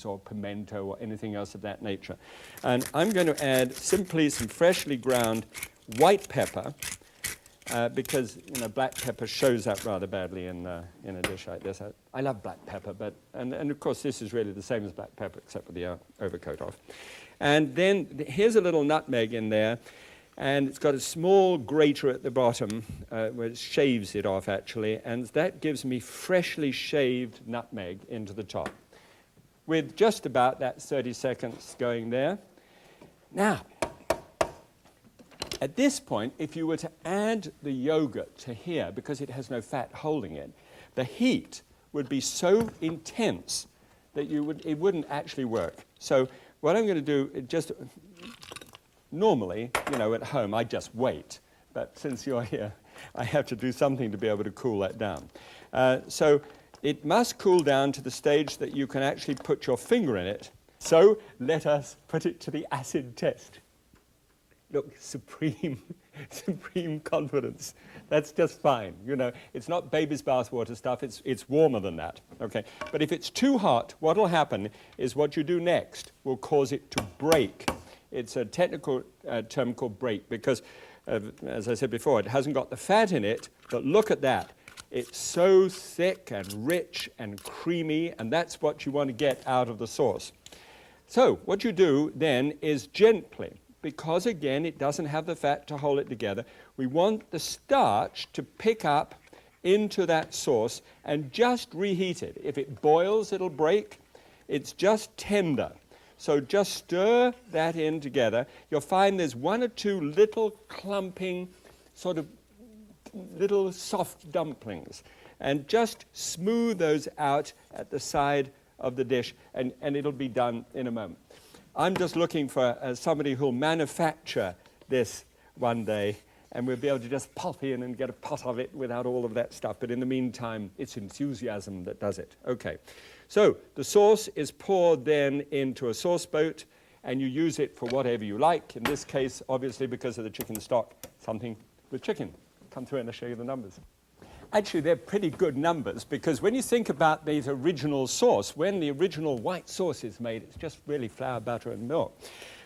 or pimento or anything else of that nature. And I'm going to add simply some freshly ground white pepper, because black pepper shows up rather badly in a dish like this. I love black pepper, and of course this is really the same as black pepper except with the overcoat off. And then here's a little nutmeg in there, and it's got a small grater at the bottom where it shaves it off actually, and that gives me freshly shaved nutmeg into the top, with just about that 30 seconds going there. Now, at this point, if you were to add the yogurt to here, because it has no fat holding it, the heat would be so intense that it wouldn't actually work. So what I'm going to do, normally, at home, I just wait. But since you're here, I have to do something to be able to cool that down. So it must cool down to the stage that you can actually put your finger in it. So let us put it to the acid test. Look, supreme confidence. That's just fine. It's not baby's bathwater stuff. It's warmer than that. Okay. But if it's too hot, what will happen is what you do next will cause it to break. It's a technical term called break because, as I said before, it hasn't got the fat in it. But look at that. It's so thick and rich and creamy, and that's what you want to get out of the sauce. So what you do then is gently, because again it doesn't have the fat to hold it together, we want the starch to pick up into that sauce and just reheat it. If it boils, it'll break. It's just tender. So just stir that in together. You'll find there's one or two little clumping, sort of little soft dumplings. And just smooth those out at the side of the dish, and it'll be done in a moment. I'm just looking for somebody who'll manufacture this one day, and we'll be able to just pop in and get a pot of it without all of that stuff. But in the meantime, it's enthusiasm that does it. Okay, so the sauce is poured then into a sauce boat, and you use it for whatever you like. In this case, obviously, because of the chicken stock, something with chicken. Come through and I'll show you the numbers. Actually, they're pretty good numbers, because when you think about the original sauce, when the original white sauce is made, it's just really flour, butter, and milk.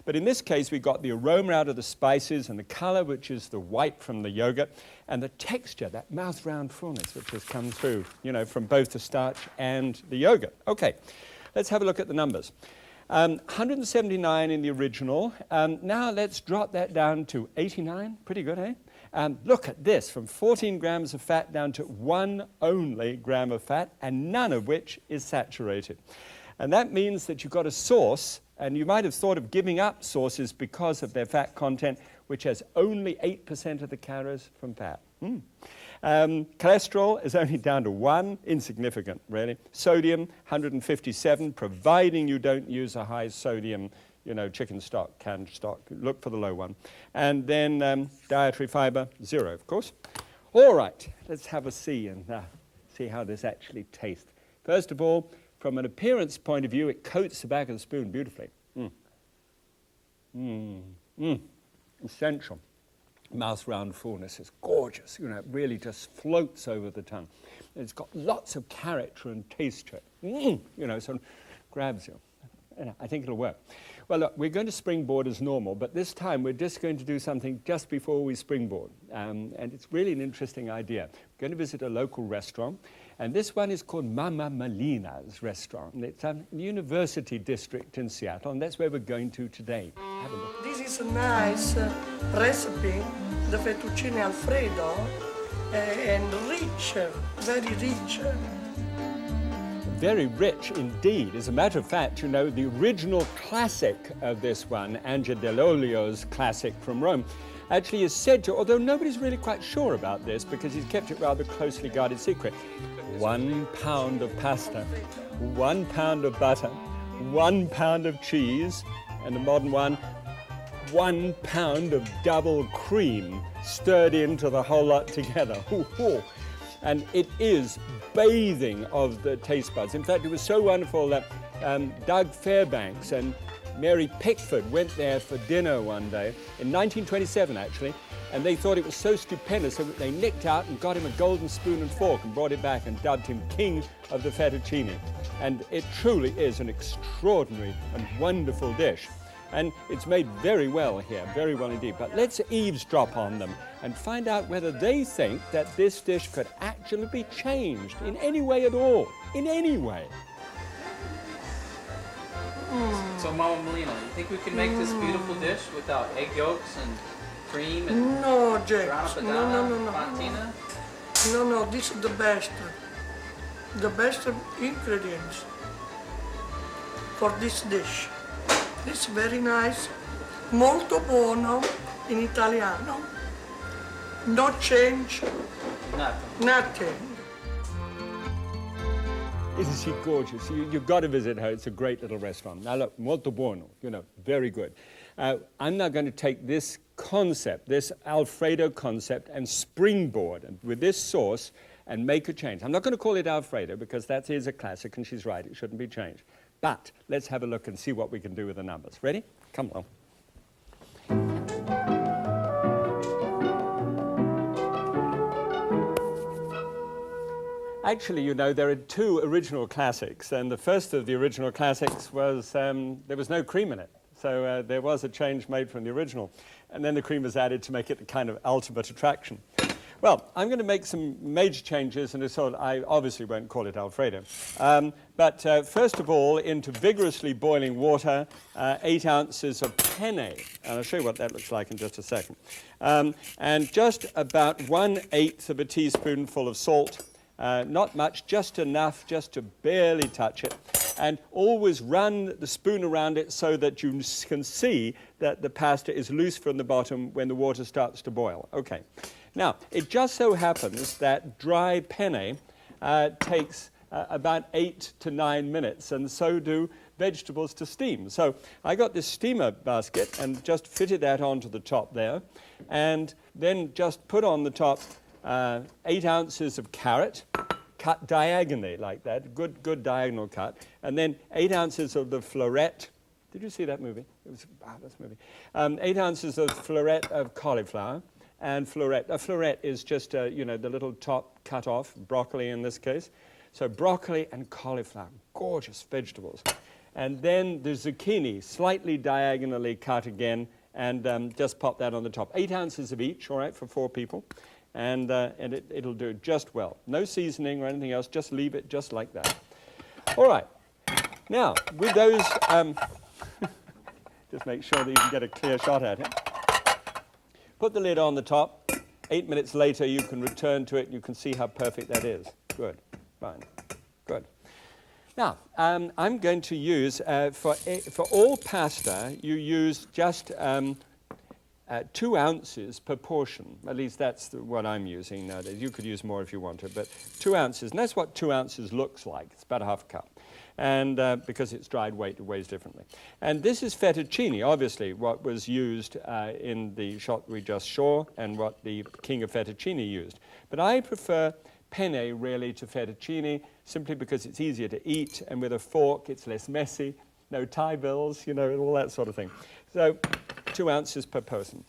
But in this case, we got the aroma out of the spices and the color, which is the white from the yogurt, and the texture, that mouth-round fullness, which has come through, from both the starch and the yogurt. Okay, let's have a look at the numbers. 179 in the original. Now let's drop that down to 89. Pretty good, eh? Look at this, from 14 grams of fat down to 1 only gram of fat, and none of which is saturated. And that means that you've got a sauce, and you might have thought of giving up sauces because of their fat content, which has only 8% of the calories from fat. Cholesterol is only down to 1, insignificant, really. Sodium, 157, providing you don't use a high sodium chicken stock, canned stock. Look for the low one. And then dietary fiber, 0, of course. All right, let's have a see and see how this actually tastes. First of all, from an appearance point of view, it coats the back of the spoon beautifully. Essential. Mouth-round fullness is gorgeous. It really just floats over the tongue. It's got lots of character and taste to it. Sort of grabs you. I think it'll work. Well, look, we're going to springboard as normal, but this time we're just going to do something just before we springboard. And it's really an interesting idea. We're going to visit a local restaurant, and this one is called Mama Malina's restaurant. It's a university district in Seattle, and that's where we're going to today. Have a look. This is a nice recipe, the fettuccine Alfredo, and rich, very rich. Very rich indeed. As a matter of fact, the original classic of this one, Angelo dell'Olio's classic from Rome, actually is said to, although nobody's really quite sure about this because he's kept it rather closely guarded secret, 1 pound of pasta, 1 pound of butter, 1 pound of cheese, and the modern one, 1 pound of double cream stirred into the whole lot together. And it is bathing of the taste buds. In fact, it was so wonderful that Doug Fairbanks and Mary Pickford went there for dinner one day, in 1927 actually, and they thought it was so stupendous that they nicked out and got him a golden spoon and fork and brought it back and dubbed him King of the Fettuccine. And it truly is an extraordinary and wonderful dish. And it's made very well here, very well indeed. But let's eavesdrop on them and find out whether they think that this dish could actually be changed in any way at all, in any way. So, Mama Melina, you think we can make this beautiful dish without egg yolks and cream and No, James. grana No. padano, fontina? No, this is the best. The best ingredients for this dish. It's very nice, molto buono in italiano. No change, Nothing. nothing. Isn't she gorgeous? You've got to visit her. It's a great little restaurant. Now look, molto buono, very good. I'm now going to take this concept, this Alfredo concept, and springboard with this sauce and make a change. I'm not going to call it Alfredo because that is a classic and she's right, it shouldn't be changed. But let's have a look and see what we can do with the numbers. Ready? Come on. Actually, there are two original classics, and the first of the original classics was there was no cream in it. So there was a change made from the original, and then the cream was added to make it the kind of ultimate attraction. Well, I'm going to make some major changes, and I obviously won't call it Alfredo. But first of all, into vigorously boiling water, 8 ounces of penne, and I'll show you what that looks like in just a second. And just about 1/8 of a teaspoonful of salt, not much, just enough just to barely touch it. And always run the spoon around it so that you can see that the pasta is loose from the bottom when the water starts to boil. Okay. Now, it just so happens that dry penne takes about 8 to 9 minutes, and so do vegetables to steam. So I got this steamer basket and just fitted that onto the top there, and then just put on the top 8 ounces of carrot, cut diagonally like that, good diagonal cut, and then 8 ounces of the floret. Did you see that movie? It was a marvelous movie. 8 ounces of floret of cauliflower. And floret. A floret is just, the little top cut off, broccoli in this case. So broccoli and cauliflower, gorgeous vegetables. And then the zucchini, slightly diagonally cut again, and just pop that on the top. 8 ounces of each, all right, for 4 people. And it'll do just well. No seasoning or anything else, just leave it just like that. All right. Now, with those, just make sure that you can get a clear shot at it. Put the lid on the top. 8 minutes later, you can return to it, and you can see how perfect that is. Good. Fine. Good. Now, I'm going to use, for all pasta, you use just 2 ounces per portion. At least that's what I'm using nowadays. You could use more if you wanted, but 2 ounces. And that's what 2 ounces looks like. It's about a half a cup. And because it's dried weight, it weighs differently. And this is fettuccine, obviously, what was used in the shot we just saw and what the king of fettuccine used. But I prefer penne, really, to fettuccine, simply because it's easier to eat, and with a fork, it's less messy, no tie bills, all that sort of thing. So 2 ounces per person.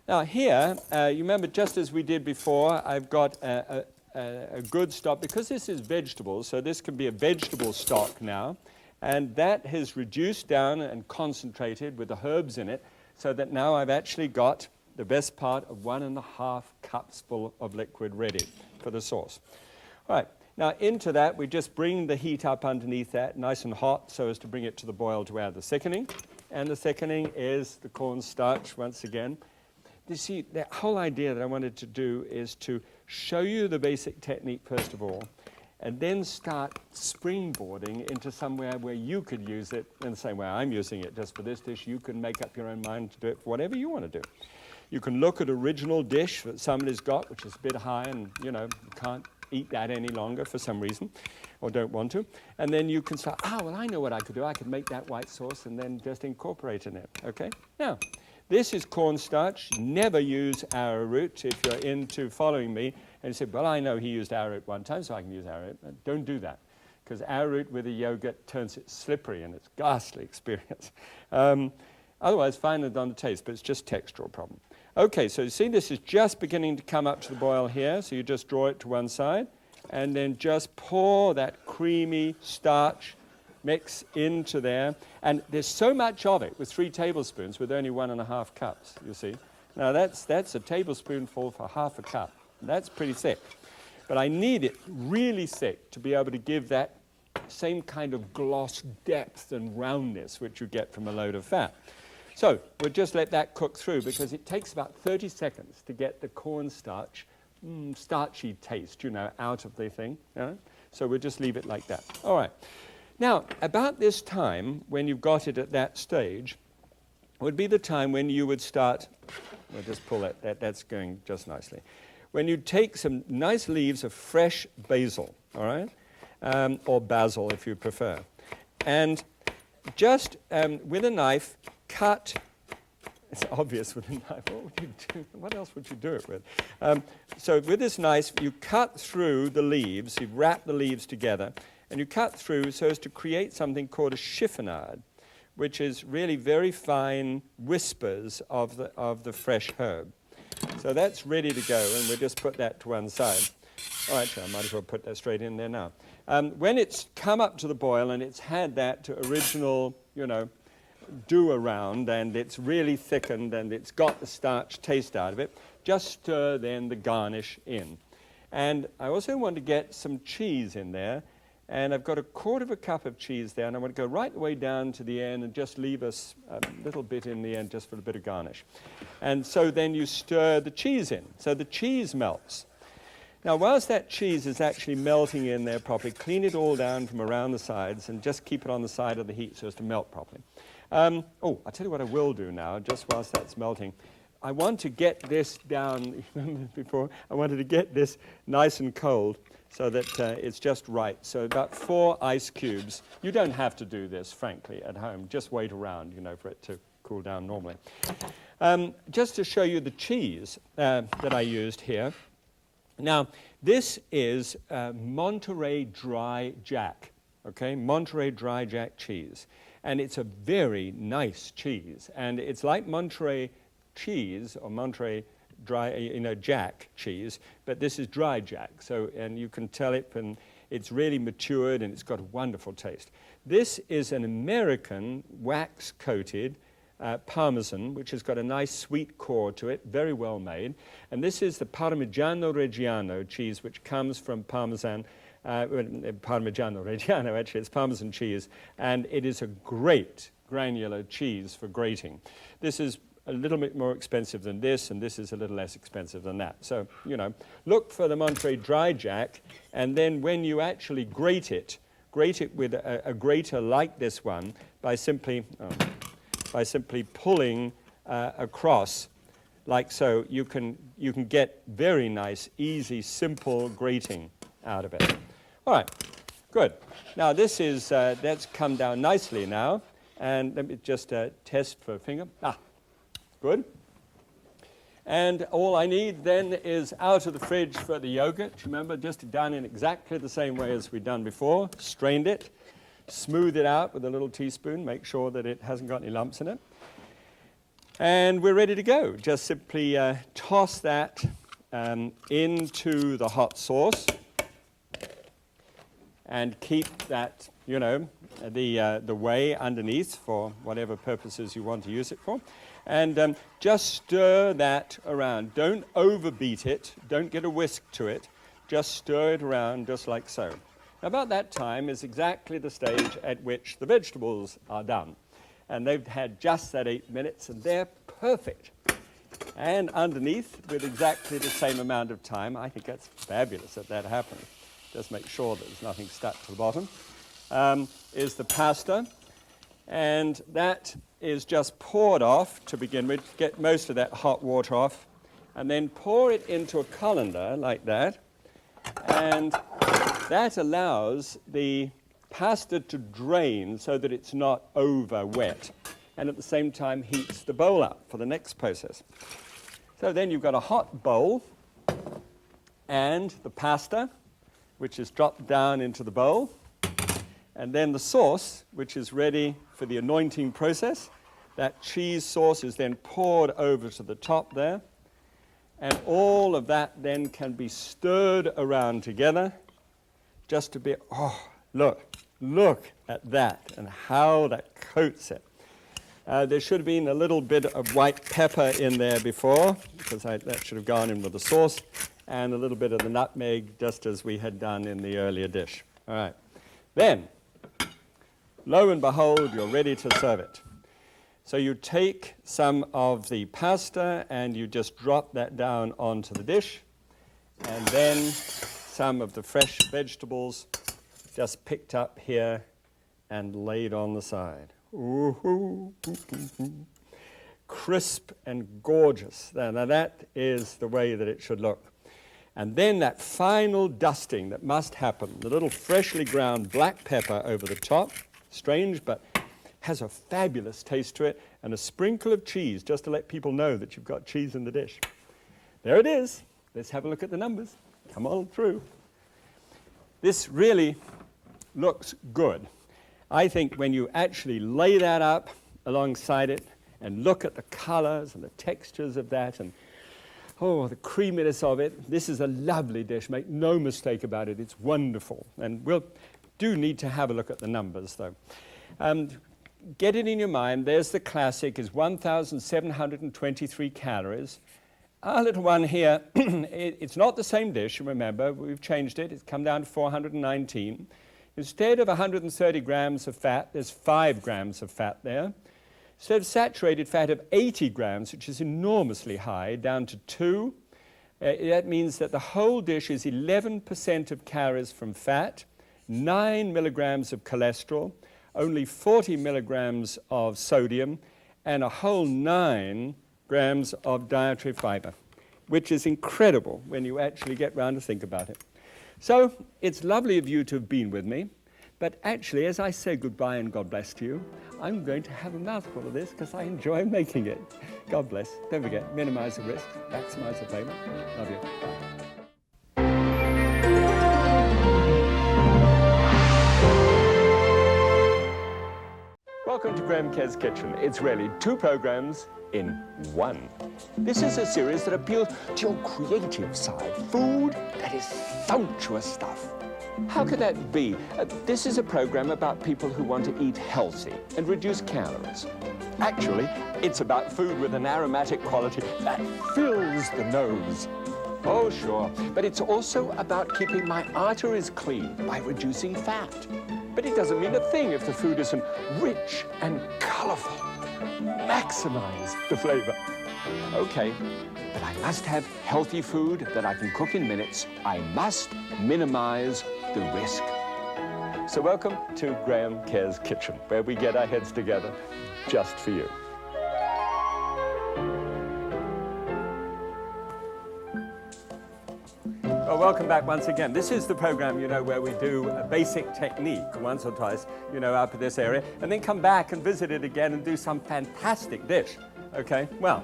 Now here, you remember, just as we did before, I've got a good stock, because this is vegetables, so this can be a vegetable stock now, and that has reduced down and concentrated with the herbs in it, so that now I've actually got the best part of 1.5 cups full of liquid ready for the sauce. All right, now into that we just bring the heat up underneath that, nice and hot, so as to bring it to the boil to add the thickening, and the thickening is the cornstarch once again. You see, the whole idea that I wanted to do is to show you the basic technique first of all, and then start springboarding into somewhere where you could use it in the same way I'm using it just for this dish. You can make up your own mind to do it for whatever you want to do. You can look at original dish that somebody's got, which is a bit high, and you can't eat that any longer for some reason, or don't want to. And then you can start, well, I know what I could do. I could make that white sauce and then just incorporate in it, okay? Now, this is cornstarch. Never use arrowroot if you're into following me. And you say, well, I know he used arrowroot one time, so I can use arrowroot. Don't do that, because arrowroot with a yogurt turns it slippery, and it's a ghastly experience. Otherwise, fine and on the taste, but it's just textural problem. Okay, so you see this is just beginning to come up to the boil here, so you just draw it to one side, and then just pour that creamy starch mix into there. And there's so much of it with 3 tablespoons with only 1.5 cups, you see. Now that's a tablespoonful for half a cup. That's pretty thick. But I need it really thick to be able to give that same kind of gloss depth and roundness which you get from a load of fat. So we'll just let that cook through because it takes about 30 seconds to get the cornstarch, starchy taste, you know, out of the thing. You know? So we'll just leave it like that. All right. Now, about this time, when you've got it at that stage, would be the time when you would start, we'll just pull that's going just nicely. When you take some nice leaves of fresh basil, all right? Or basil if you prefer. And just with a knife, cut. It's obvious with a knife. What would you do? What else would you do it with? So with this knife, you cut through the leaves. You wrap the leaves together, and you cut through so as to create something called a chiffonade, which is really very fine whispers of the fresh herb. So that's ready to go, and we'll just put that to one side. Oh, actually, I might as well put that straight in there now. When it's come up to the boil and it's had that original, you know, do around and it's really thickened and it's got the starch taste out of it, just stir then the garnish in. And I also want to get some cheese in there, and I've got 1/4 cup of cheese there, and I want to go right the way down to the end and just leave us a little bit in the end just for a bit of garnish. And so then you stir the cheese in, so the cheese melts. Now, whilst that cheese is actually melting in there properly, clean it all down from around the sides and just keep it on the side of the heat so as to melt properly. I'll tell you what I will do now, just whilst that's melting. I want to get this down, remember before, I wanted to get this nice and cold so that it's just right. So about 4 ice cubes. You don't have to do this, frankly, at home. Just wait around, you know, for it to cool down normally. Just to show you the cheese that I used here. Now, this is Monterey Dry Jack, okay? Monterey Dry Jack cheese. And it's a very nice cheese. And it's like Monterey cheese or Monterey dry, you know, Jack cheese, but this is dry Jack. So, and you can tell it, and it's really matured, and it's got a wonderful taste. This is an American wax-coated Parmesan, which has got a nice sweet core to it, very well made. And this is the Parmigiano Reggiano cheese, which comes from Parmesan. Parmigiano Reggiano, actually, it's Parmesan cheese, and it is a great granular cheese for grating. This is a little bit more expensive than this, and this is a little less expensive than that. So, you know, look for the Monterey Dry Jack, and then when you actually grate it with a grater like this one by simply pulling across like so. You can get very nice, easy, simple grating out of it. All right, good. Now this is that's come down nicely now, and let me just test for a finger. Good. And all I need then is out of the fridge for the yogurt. Remember, just done in exactly the same way as we've done before. Strained it, smooth it out with a little teaspoon, make sure that it hasn't got any lumps in it. And we're ready to go. Just simply toss that into the hot sauce and keep that, you know, the whey underneath for whatever purposes you want to use it for. And just stir that around. Don't overbeat it. Don't get a whisk to it. Just stir it around just like so. Now, about that time is exactly the stage at which the vegetables are done. And they've had just that 8 minutes, and they're perfect. And underneath, with exactly the same amount of time, I think that's fabulous that happens. Just make sure that there's nothing stuck to the bottom, is the pasta. And that is just poured off to begin with, get most of that hot water off, and then pour it into a colander like that. And that allows the pasta to drain so that it's not over wet, and at the same time heats the bowl up for the next process. So then you've got a hot bowl and the pasta, which is dropped down into the bowl, and then the sauce, which is ready for the anointing process. That cheese sauce is then poured over to the top there, and all of that then can be stirred around together just to be, oh, look, Look at that and how that coats it. There should have been a little bit of white pepper in there before, because that should have gone in with the sauce, and a little bit of the nutmeg, just as we had done in the earlier dish. All right. Then, lo and behold, you're ready to serve it. So you take some of the pasta and you just drop that down onto the dish, and then some of the fresh vegetables just picked up here and laid on the side. Ooh, crisp and gorgeous. Now that is the way that it should look. And then that final dusting that must happen, the little freshly ground black pepper over the top, strange but has a fabulous taste to it, and a sprinkle of cheese just to let people know that you've got cheese in the dish. There it is. Let's have a look at the numbers. Come on through. This really looks good. I think when you actually lay that up alongside it and look at the colors and the textures of that and, oh, the creaminess of it, this is a lovely dish. Make no mistake about it. It's wonderful. And we'll do need to have a look at the numbers, though. Get it in your mind. There's the classic, is 1,723 calories. Our little one here, it's not the same dish, remember. We've changed it. It's come down to 419. Instead of 130 grams of fat, there's 5 grams of fat there. Instead of saturated fat of 80 grams, which is enormously high, down to 2. That means that the whole dish is 11% of calories from fat, 9 milligrams of cholesterol, only 40 milligrams of sodium, and a whole 9 grams of dietary fiber, which is incredible when you actually get round to think about it. So it's lovely of you to have been with me, but actually, as I say goodbye and God bless to you, I'm going to have a mouthful of this because I enjoy making it. God bless. Don't forget, minimize the risk, maximize the flavor. Love you. Bye. Welcome to Graham Kerr's Kitchen. It's really 2 programs in 1. This is a series that appeals to your creative side. Food that is sumptuous stuff. How could that be? This is a program about people who want to eat healthy and reduce calories. Actually, it's about food with an aromatic quality that fills the nose. Oh, sure. But it's also about keeping my arteries clean by reducing fat. But it doesn't mean a thing if the food isn't rich and colorful. Maximize the flavor. Okay, but I must have healthy food that I can cook in minutes. I must minimize the risk. So welcome to Graham Kerr's Kitchen, where we get our heads together just for you. Well, welcome back once again. This is the program, where we do a basic technique once or twice, up in this area, and then come back and visit it again and do some fantastic dish. Okay, well,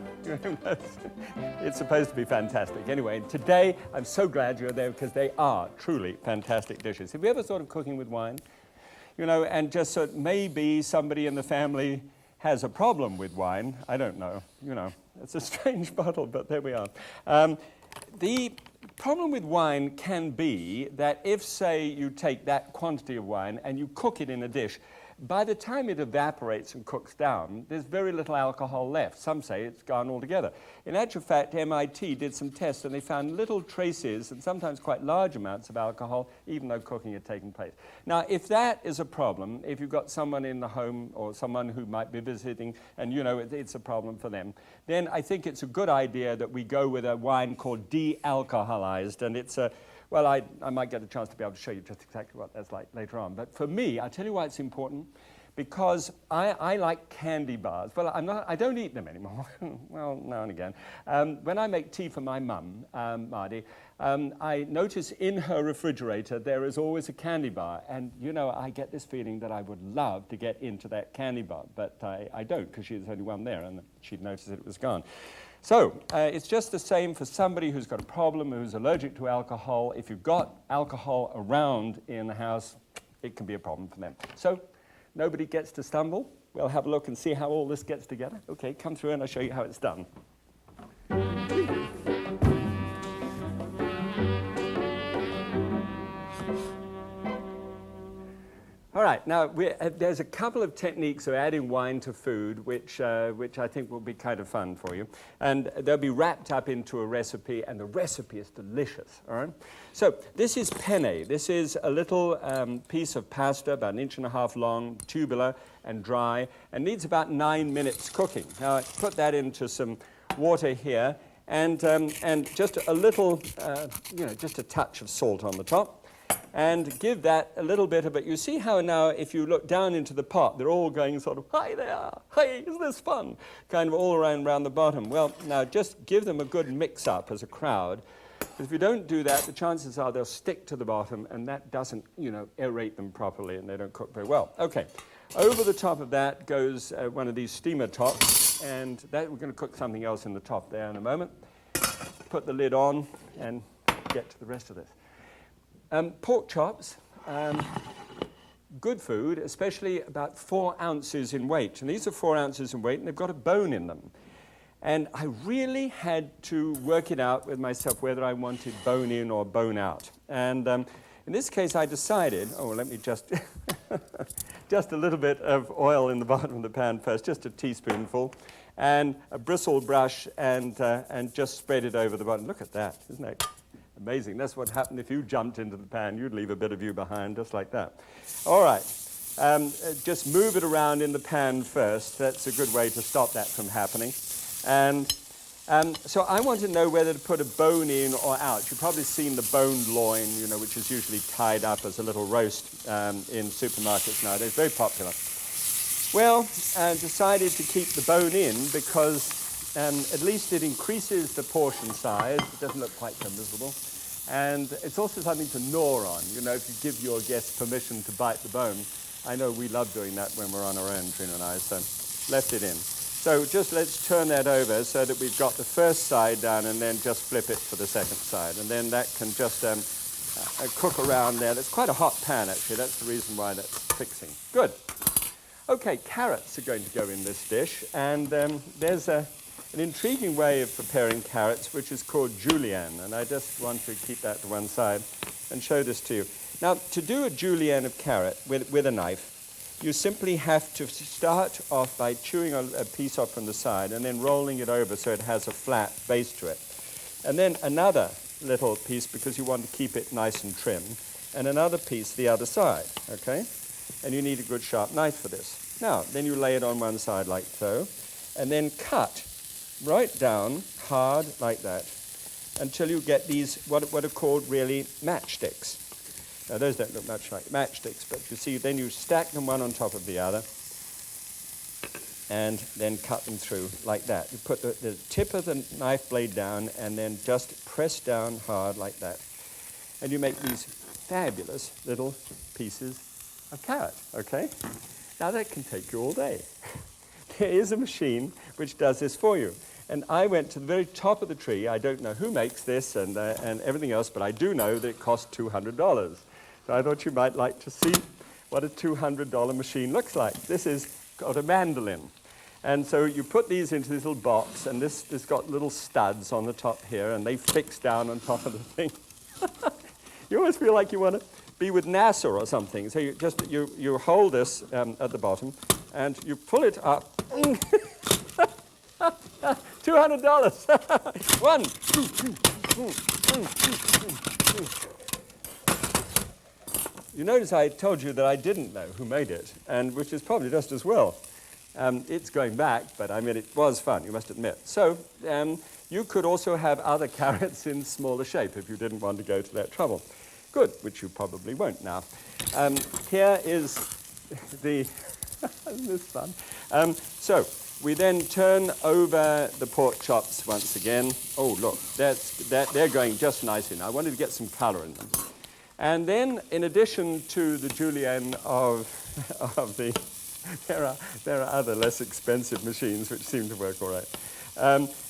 it's supposed to be fantastic. Anyway, today I'm so glad you're there because they are truly fantastic dishes. Have you ever thought of cooking with wine? And just so maybe somebody in the family has a problem with wine. I don't know. It's a strange bottle, but there we are. The problem with wine can be that if, say, you take that quantity of wine and you cook it in a dish, by the time it evaporates and cooks down, there's very little alcohol left. Some say it's gone altogether. In actual fact, MIT did some tests and they found little traces and sometimes quite large amounts of alcohol, even though cooking had taken place. Now, if that is a problem, if you've got someone in the home or someone who might be visiting and it's a problem for them, then I think it's a good idea that we go with a wine called de-alcoholized, and it's a well, I might get a chance to be able to show you just exactly what that's like later on. But for me, I'll tell you why it's important. Because I like candy bars. Well, I don't eat them anymore. Well, now and again. When I make tea for my mum, Mardi, I notice in her refrigerator there is always a candy bar. And, I get this feeling that I would love to get into that candy bar. But I don't, because she's the only one there, and she'd noticed that it was gone. So it's just the same for somebody who's got a problem, who's allergic to alcohol. If you've got alcohol around in the house, it can be a problem for them. So nobody gets to stumble. We'll have a look and see how all this gets together. Okay, come through and I'll show you how it's done. All right, now there's a couple of techniques of adding wine to food which I think will be kind of fun for you. And they'll be wrapped up into a recipe, and the recipe is delicious, all right? So this is penne. This is a little piece of pasta, about 1.5 inches long, tubular and dry, and needs about 9 minutes cooking. Now, I put that into some water here, and just a little, just a touch of salt on the top. And give that a little bit of it. You see how now, if you look down into the pot, they're all going sort of, hi there, hey, isn't this fun? Kind of all around the bottom. Well, now just give them a good mix-up as a crowd. If you don't do that, the chances are they'll stick to the bottom, and that doesn't, aerate them properly, and they don't cook very well. Okay, over the top of that goes one of these steamer tops, and that we're going to cook something else in the top there in a moment. Put the lid on and get to the rest of this. Pork chops, good food, especially about 4 ounces in weight. And these are 4 ounces in weight, and they've got a bone in them. And I really had to work it out with myself whether I wanted bone in or bone out. And in this case, I decided, let me just, just a little bit of oil in the bottom of the pan first, just a teaspoonful, and a bristle brush, and just spread it over the bottom. Look at that, isn't it? Amazing. That's what happened if you jumped into the pan. You'd leave a bit of you behind, just like that. All right. Just move it around in the pan first. That's a good way to stop that from happening. And so I want to know whether to put a bone in or out. You've probably seen the boned loin, which is usually tied up as a little roast in supermarkets nowadays. Very popular. Well, I decided to keep the bone in because at least it increases the portion size. It doesn't look quite so miserable. And it's also something to gnaw on. If you give your guests permission to bite the bone. I know we love doing that when we're on our own, Trina and I, so left it in. So just let's turn that over so that we've got the first side down, and then just flip it for the second side. And then that can just cook around there. That's quite a hot pan, actually. That's the reason why that's fixing. Good. Okay, carrots are going to go in this dish. And there's an intriguing way of preparing carrots, which is called julienne, and I just want to keep that to one side and show this to you. Now, to do a julienne of carrot with a knife, you simply have to start off by chewing a piece off from the side and then rolling it over so it has a flat base to it. And then another little piece, because you want to keep it nice and trim, and another piece the other side, okay? And you need a good sharp knife for this. Now, then you lay it on one side like so, and then cut right down hard like that until you get these what are called really matchsticks. Now those don't look much like matchsticks, but you see, then you stack them one on top of the other and then cut them through like that. You put the tip of the knife blade down and then just press down hard like that. And you make these fabulous little pieces of carrot, okay? Now that can take you all day. There is a machine which does this for you. And I went to the very top of the tree. I don't know who makes this and everything else, but I do know that it costs $200. So I thought you might like to see what a $200 machine looks like. This is called a mandolin. And so you put these into this little box, and this has got little studs on the top here, and they fix down on top of the thing. You always feel like you want to be with NASA or something. So you hold this at the bottom, and you pull it up. $200. 1, 2, 3. You notice I told you that I didn't know who made it, and which is probably just as well. It's going back, but I mean, it was fun, you must admit. So you could also have other carrots in smaller shape if you didn't want to go to that trouble. Good, which you probably won't now. Here is the, isn't this fun? So we then turn over the pork chops once again. Oh, look, they're going just nicely now. I wanted to get some color in them. And then, in addition to the julienne of the, there are other less expensive machines which seem to work all right.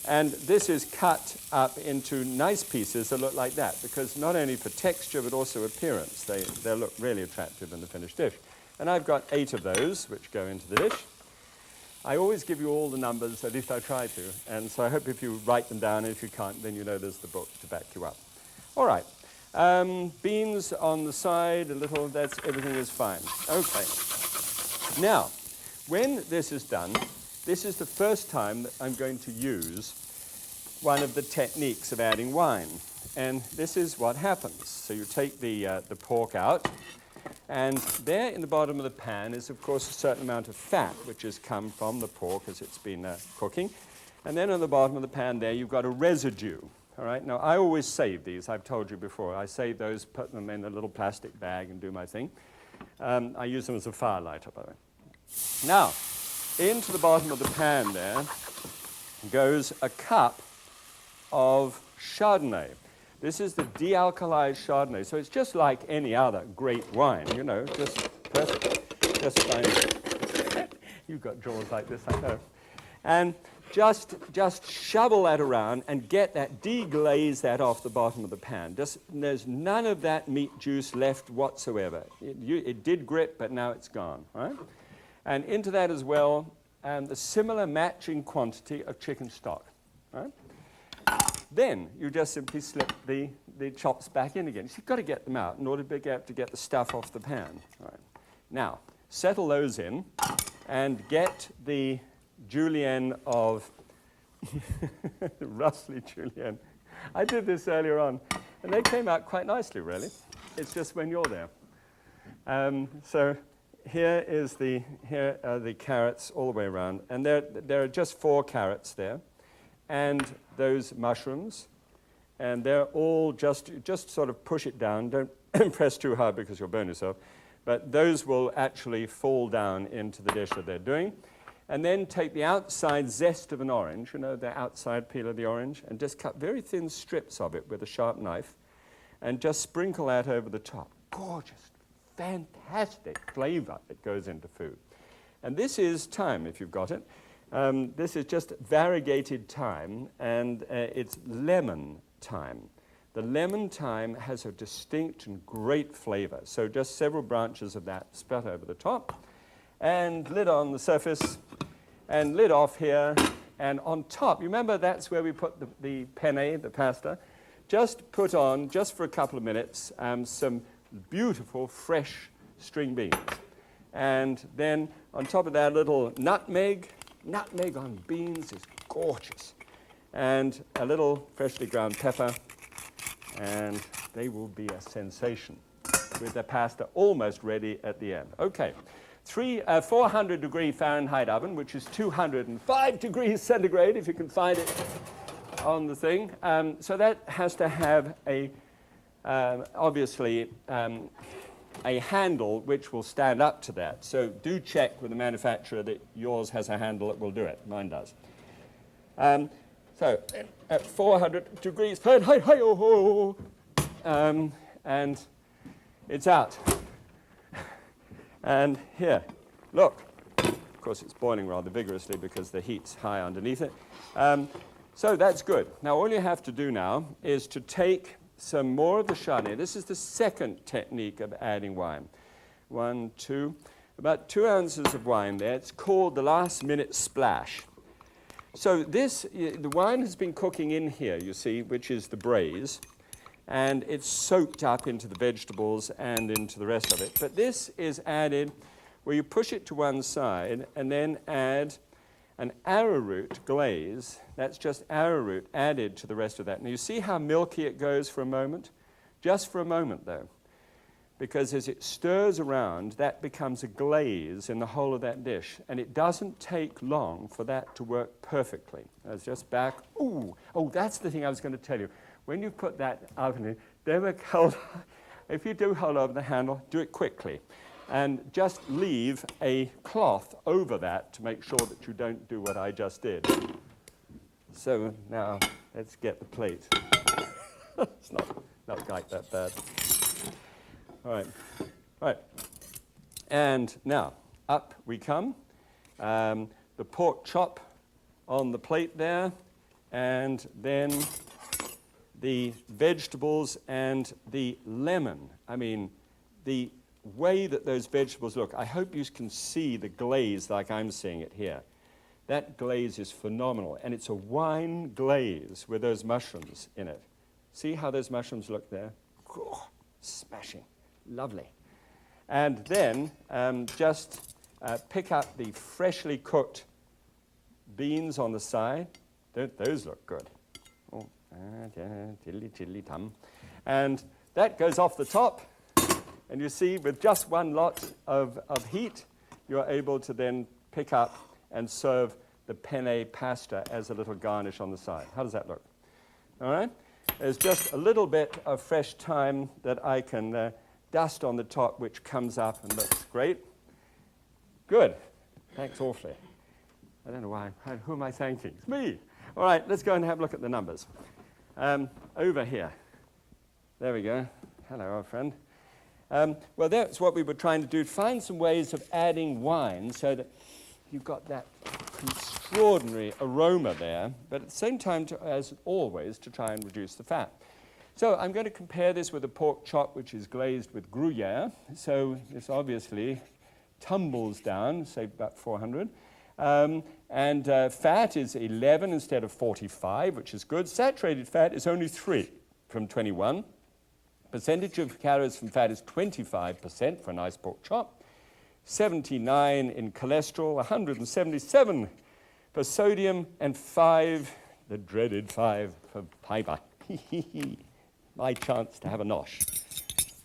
And this is cut up into nice pieces that look like that, because not only for texture but also appearance, they look really attractive in the finished dish. And I've got 8 of those which go into the dish. I always give you all the numbers, at least I try to, and so I hope if you write them down, and if you can't, then you know there's the book to back you up. All right. Beans on the side, a little, everything is fine. Okay. Now, when this is done, this is the first time that I'm going to use one of the techniques of adding wine. And this is what happens. So you take the pork out, and there in the bottom of the pan is, of course, a certain amount of fat, which has come from the pork as it's been cooking. And then on the bottom of the pan there, you've got a residue. All right? Now, I always save these. I've told you before. I save those, put them in a little plastic bag and do my thing. I use them as a fire lighter, by the way. Now, into the bottom of the pan there goes a cup of Chardonnay. This is the de-alkalized Chardonnay, so it's just like any other great wine, you know, just perfect, just fine. You've got jaws like this, I know. And just shovel that around and get that, deglaze that off the bottom of the pan. There's none of that meat juice left whatsoever. It did grip, but now it's gone, right? And into that as well, the similar matching quantity of chicken stock, right? Then you just simply slip the chops back in again. So you've got to get them out in order to get the stuff off the pan. Right. Now, settle those in and get the julienne of Rustly julienne. I did this earlier on, and they came out quite nicely, really. It's just when you're there. So here are the carrots all the way around, and there are just 4 carrots there, and those mushrooms, and they're all just sort of push it down. Don't press too hard because you'll burn yourself, but those will actually fall down into the dish that they're doing. And then take the outside zest of an orange, you know, the outside peel of the orange, and just cut very thin strips of it with a sharp knife, and just sprinkle that over the top. Gorgeous, fantastic flavor that goes into food. And this is thyme, if you've got it. This is just variegated thyme, and it's lemon thyme. The lemon thyme has a distinct and great flavor. So just several branches of that spread over the top, and lid on the surface, and lid off here, and on top, you remember that's where we put the penne, the pasta. Just put on, just for a couple of minutes, some beautiful fresh string beans. And then on top of that, a little nutmeg. Nutmeg on beans is gorgeous. And a little freshly ground pepper, and they will be a sensation with the pasta almost ready at the end. Okay, 400 degree Fahrenheit oven, which is 205 degrees centigrade, if you can find it on the thing. So that has to have obviously, a handle which will stand up to that. So do check with the manufacturer that yours has a handle that will do it. Mine does. So at 400 degrees Fahrenheit, and it's out. And here, look. Of course, it's boiling rather vigorously because the heat's high underneath it. So that's good. Now, all you have to do now is to take some more of the Chardonnay. This is the second technique of adding wine. 1, 2, about 2 ounces of wine there. It's called the last minute splash. So the wine has been cooking in here, you see, which is the braise, and it's soaked up into the vegetables and into the rest of it. But this is added where you push it to one side and then add an arrowroot glaze. That's just arrowroot added to the rest of that. Now you see how milky it goes for a moment? Just for a moment though. Because as it stirs around, that becomes a glaze in the whole of that dish. And it doesn't take long for that to work perfectly. It's just back. Ooh, oh, that's the thing I was going to tell you. When you put that oven in, if you do hold over the handle, do it quickly. And just leave a cloth over that to make sure that you don't do what I just did. So now, let's get the plate. It's not quite that bad. All right. And now, up we come. The pork chop on the plate there, and then the vegetables and the lemon. I mean, the way that those vegetables look, I hope you can see the glaze like I'm seeing it here. That glaze is phenomenal, and it's a wine glaze with those mushrooms in it. See how those mushrooms look there? Smashing. Lovely. And then just pick up the freshly cooked beans on the side. Don't those look good? Oh, tiddly tum. And that goes off the top. And you see, with just one lot of heat, you're able to then pick up and serve the penne pasta as a little garnish on the side. How does that look? All right? There's just a little bit of fresh thyme that I can dust on the top, which comes up and looks great. Good. Thanks awfully. I don't know why. Who am I thanking? It's me. All right, let's go and have a look at the numbers. Over here. There we go. Hello, old friend. Well, that's what we were trying to do, find some ways of adding wine so that you've got that extraordinary aroma there, but at the same time, as always, to try and reduce the fat. So I'm going to compare this with a pork chop, which is glazed with Gruyere. So this obviously tumbles down, say about 400. And fat is 11 instead of 45, which is good. Saturated fat is only 3 from 21. Percentage of calories from fat is 25% for a nice pork chop. 79 in cholesterol, 177 for sodium, and 5, the dreaded 5, for fiber. My chance to have a nosh.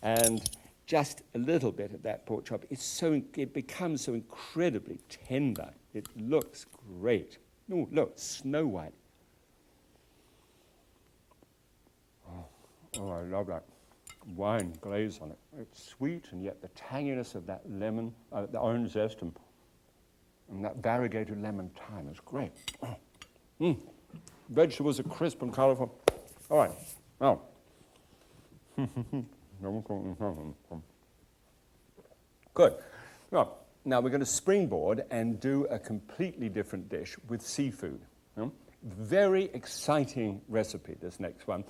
And just a little bit of that pork chop, it becomes so incredibly tender. It looks great. Oh, look, snow white. Oh, I love that wine glaze on it. It's sweet, and yet the tanginess of that lemon, the orange zest, and that variegated lemon thyme is great. Vegetables are crisp and colorful. All right, now. Good. Well, now we're going to springboard and do a completely different dish with seafood. Very exciting recipe, this next one.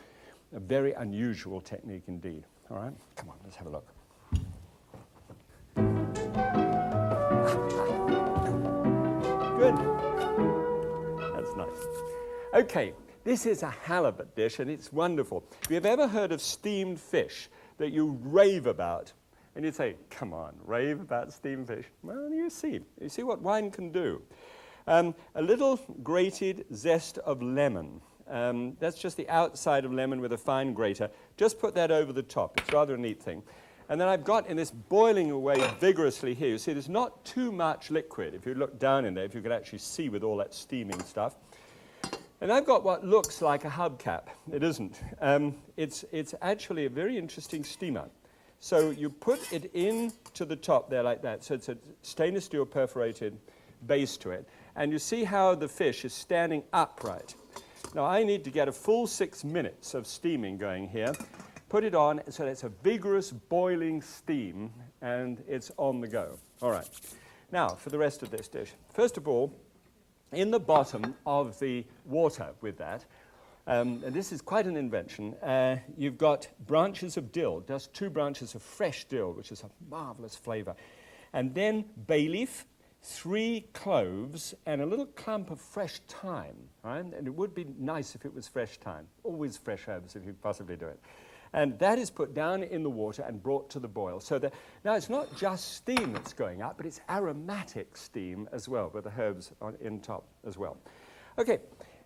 A very unusual technique indeed. All right, come on, let's have a look. Good. That's nice. Okay, this is a halibut dish, and it's wonderful. If you've ever heard of steamed fish that you rave about, and you say, come on, rave about steamed fish. Well, you see what wine can do. A little grated zest of lemon. That's just the outside of lemon with a fine grater. Just put that over the top. It's rather a neat thing. And then I've got in this boiling away vigorously here. You see, there's not too much liquid. If you look down in there, if you could actually see with all that steaming stuff. And I've got what looks like a hubcap. It isn't. It's actually a very interesting steamer. So you put it into the top there like that. So it's a stainless steel perforated base to it. And you see how the fish is standing upright. Now I need to get a full 6 minutes of steaming going here. Put it on so it's a vigorous boiling steam, and it's on the go. All right. Now for the rest of this dish. First of all, in the bottom of the water with that, and this is quite an invention, you've got branches of dill, just 2 branches of fresh dill, which is a marvelous flavor. And then bay leaf, 3 cloves, and a little clump of fresh thyme, right? And it would be nice if it was fresh thyme. Always fresh herbs if you possibly do it. And that is put down in the water and brought to the boil. So that now it's not just steam that's going up, but it's aromatic steam as well, with the herbs in top as well. Okay,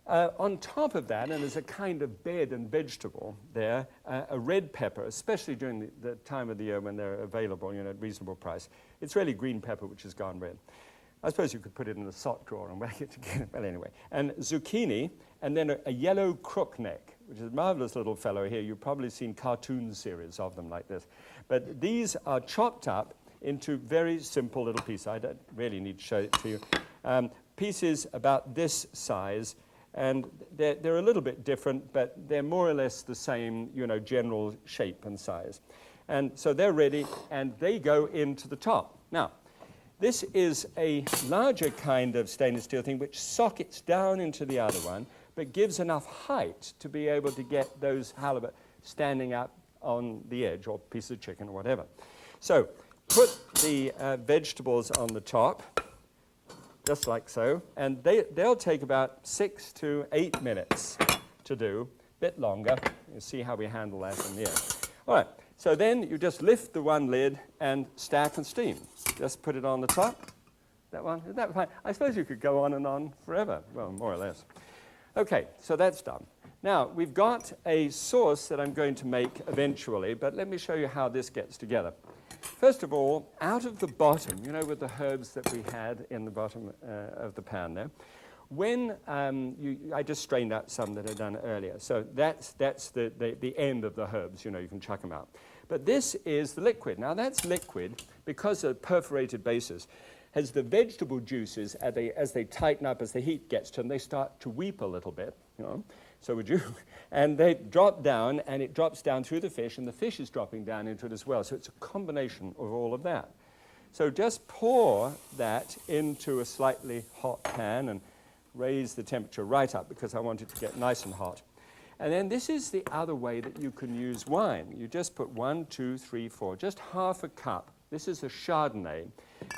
on top of that, and as a kind of bed and vegetable there, a red pepper, especially during the time of the year when they're available, at reasonable price. It's really green pepper, which has gone red. I suppose you could put it in a sock drawer and whack it together. Well, anyway. And zucchini, and then a yellow crookneck, which is a marvelous little fellow here. You've probably seen cartoon series of them like this. But these are chopped up into very simple little pieces. I don't really need to show it to you. Pieces about this size, and they're a little bit different, but they're more or less the same, general shape and size. And so they're ready, and they go into the top. Now, this is a larger kind of stainless steel thing which sockets down into the other one, but gives enough height to be able to get those halibut standing up on the edge, or piece of chicken or whatever. So put the vegetables on the top, just like so, and they'll take about 6 to 8 minutes to do, a bit longer. You see how we handle that in the end. All right, so then you just lift the one lid and stack and steam. Just put it on the top. That one, is that fine? I suppose you could go on and on forever, well, more or less. Okay, so that's done. Now, we've got a sauce that I'm going to make eventually, but let me show you how this gets together. First of all, out of the bottom, you know, with the herbs that we had in the bottom of the pan there, when I just strained out some that I'd done earlier. So that's the end of the herbs, you know, you can chuck them out. But this is the liquid. Now, that's liquid because of perforated bases. As the vegetable juices, as they tighten up, as the heat gets to them, they start to weep a little bit, you know. So would you? And they drop down, and it drops down through the fish, and the fish is dropping down into it as well. So it's a combination of all of that. So just pour that into a slightly hot pan and raise the temperature right up because I want it to get nice and hot. And then this is the other way that you can use wine. You just put 1, 2, 3, 4, just half a cup. This is a Chardonnay,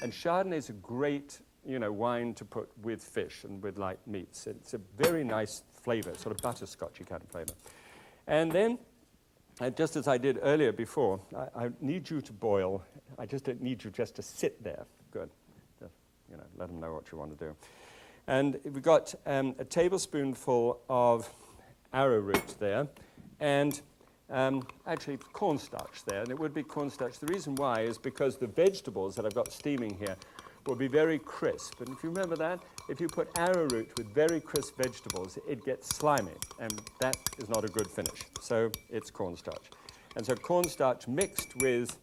and Chardonnay is a great, you know, wine to put with fish and with light meats. It's a very nice flavor, sort of butterscotchy kind of flavor. And then, just as I did earlier before, I need you to boil. I just don't need you just to sit there. Good. Just, you know, let them know what you want to do. And we've got a tablespoonful of arrowroot there, and actually cornstarch there, and it would be cornstarch. The reason why is because the vegetables that I've got steaming here will be very crisp. And if you remember that, if you put arrowroot with very crisp vegetables, it gets slimy, and that is not a good finish. So it's cornstarch. And so cornstarch mixed with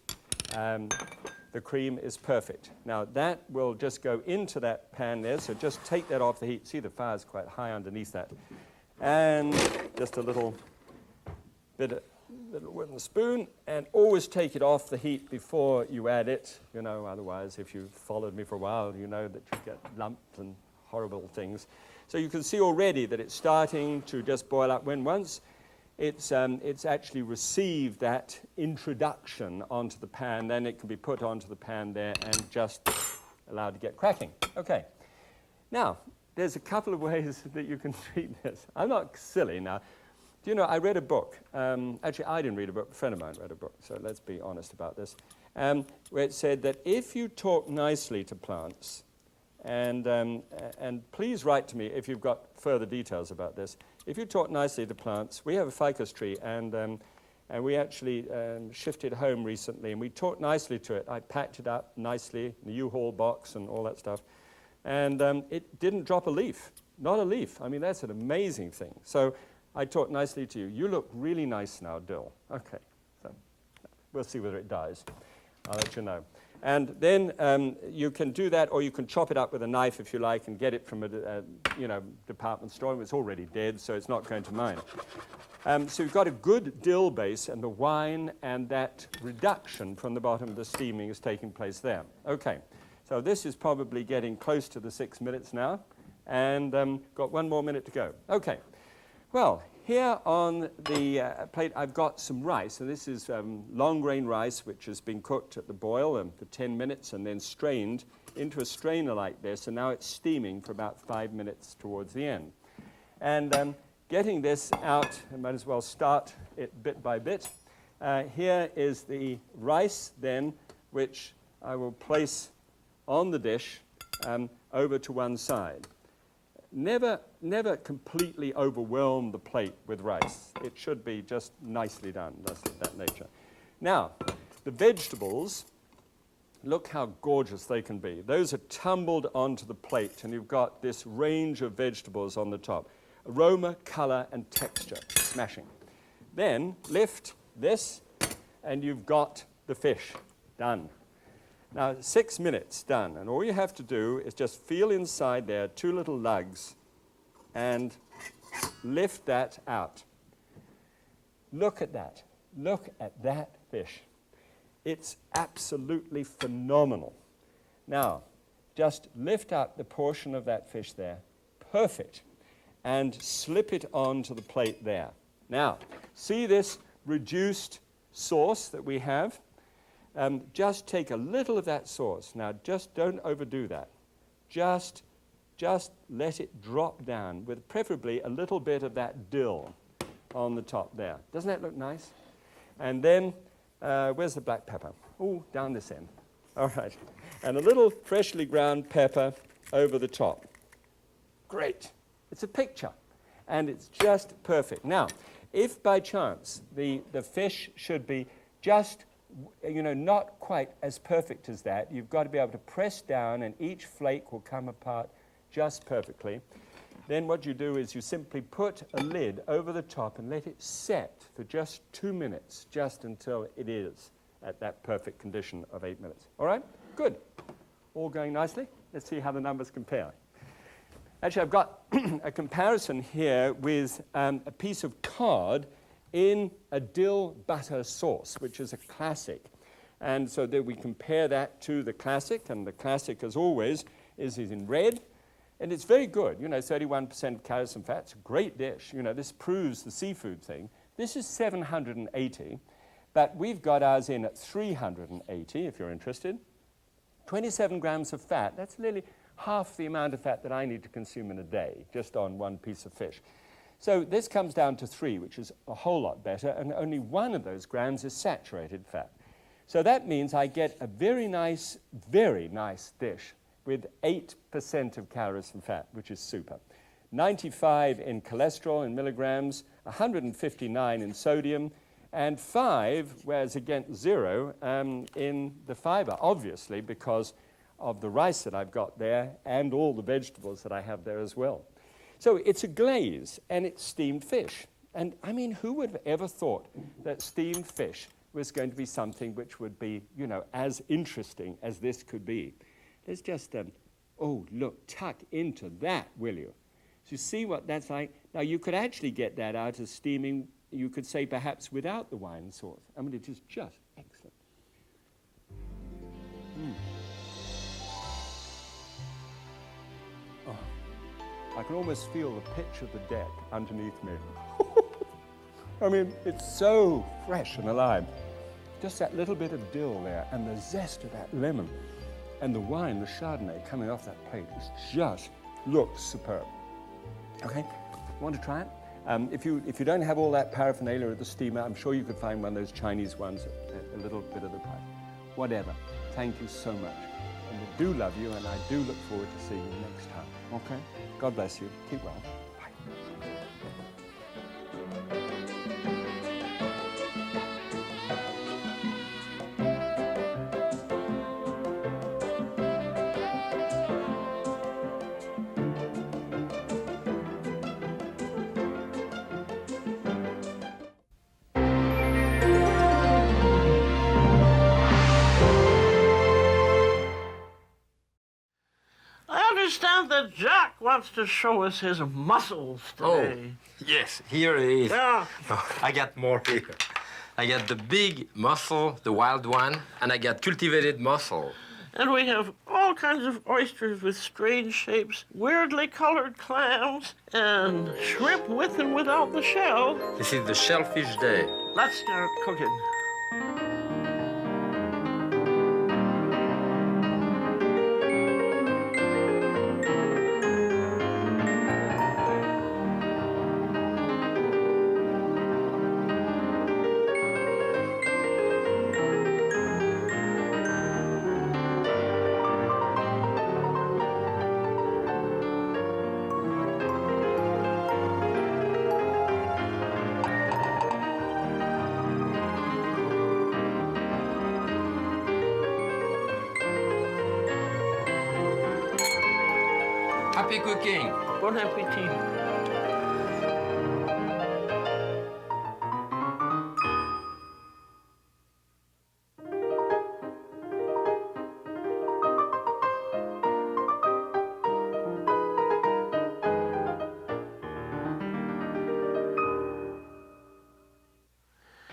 the cream is perfect. Now that will just go into that pan there, so just take that off the heat. See, the fire's quite high underneath that. And just a little bit of little wooden spoon, and always take it off the heat before you add it, you know, otherwise if you've followed me for a while, you know that you get lumps and horrible things. So you can see already that it's starting to just boil up. When once it's actually received that introduction onto the pan, then it can be put onto the pan there and just allowed to get cracking. Okay. Now, there's a couple of ways that you can treat this. I'm not silly now. Do you know, I read a book. Actually, I didn't read a book. A friend of mine read a book, so let's be honest about this, where it said that if you talk nicely to plants, and please write to me if you've got further details about this. If you talk nicely to plants, we have a ficus tree, and we actually shifted home recently, and we talked nicely to it. I packed it up nicely in the U-Haul box and all that stuff, and it didn't drop a leaf, not a leaf. I mean, that's an amazing thing. So I talked nicely to you. You look really nice now, Dill. Okay, so we'll see whether it dies. I'll let you know. And then you can do that, or you can chop it up with a knife if you like and get it from a department store. It's already dead, so it's not going to mine. So you've got a good dill base, and the wine and that reduction from the bottom of the steaming is taking place there. Okay, so this is probably getting close to the 6 minutes now, and got 1 more minute to go. Okay. Well, here on the plate, I've got some rice. So this is long grain rice, which has been cooked at the boil for 10 minutes and then strained into a strainer like this. So now it's steaming for about 5 minutes towards the end. And getting this out, I might as well start it bit by bit. Here is the rice then, which I will place on the dish over to one side. Never completely overwhelm the plate with rice. It should be just nicely done, that's of that nature. Now, the vegetables, look how gorgeous they can be. Those are tumbled onto the plate, and you've got this range of vegetables on the top. Aroma, color, and texture, smashing. Then lift this, and you've got the fish, done. Now, 6 minutes, done. And all you have to do is just feel inside there 2 little lugs and lift that out. Look at that. Look at that fish. It's absolutely phenomenal. Now, just lift up the portion of that fish there. Perfect. And slip it onto the plate there. Now, see this reduced sauce that we have? Just take a little of that sauce. Now, just don't overdo that. Just let it drop down with preferably a little bit of that dill on the top there. Doesn't that look nice? And then, where's the black pepper? Oh, down this end. All right. And a little freshly ground pepper over the top. Great. It's a picture. And it's just perfect. Now, if by chance the fish should be just, not quite as perfect as that, you've got to be able to press down and each flake will come apart just perfectly. Then what you do is you simply put a lid over the top and let it set for just 2 minutes, just until it is at that perfect condition of 8 minutes. All right? Good. All going nicely? Let's see how the numbers compare. Actually, I've got a comparison here with a piece of cod in a dill butter sauce, which is a classic. And so that we compare that to the classic, and the classic, as always, is in red. And it's very good, 31% calories and fat. It's a great dish. This proves the seafood thing. This is 780, but we've got ours in at 380, if you're interested. 27 grams of fat. That's nearly half the amount of fat that I need to consume in a day, just on one piece of fish. So this comes down to 3, which is a whole lot better, and only 1 of those grams is saturated fat. So that means I get a very nice dish with 8% of calories and fat, which is super. 95 in cholesterol in milligrams, 159 in sodium, and 5, whereas against 0 in the fiber, obviously because of the rice that I've got there and all the vegetables that I have there as well. So it's a glaze and it's steamed fish. And I mean, who would have ever thought that steamed fish was going to be something which would be, as interesting as this could be? Let's just, look, tuck into that, will you? So you see what that's like? Now, you could actually get that out as steaming, you could say perhaps without the wine sauce. I mean, it is just excellent. Oh, I can almost feel the pitch of the deck underneath me. I mean, it's so fresh and alive. Just that little bit of dill there and the zest of that lemon. And the wine, the Chardonnay coming off that plate, just looks superb. Okay, want to try it? If you don't have all that paraphernalia at the steamer, I'm sure you could find one of those Chinese ones, a little bit of the price. Whatever. Thank you so much. And I do love you, and I do look forward to seeing you next time. Okay? God bless you. Keep well. Bye. I understand that Jack wants to show us his muscles today. Oh, yes, here it is. Yeah. Oh, I got more here. I got the big mussel, the wild one, and I got cultivated mussel. And we have all kinds of oysters with strange shapes, weirdly colored clams, and shrimp with and without the shell. This is the shellfish day. Let's start cooking. Happy cooking. Bon appetit.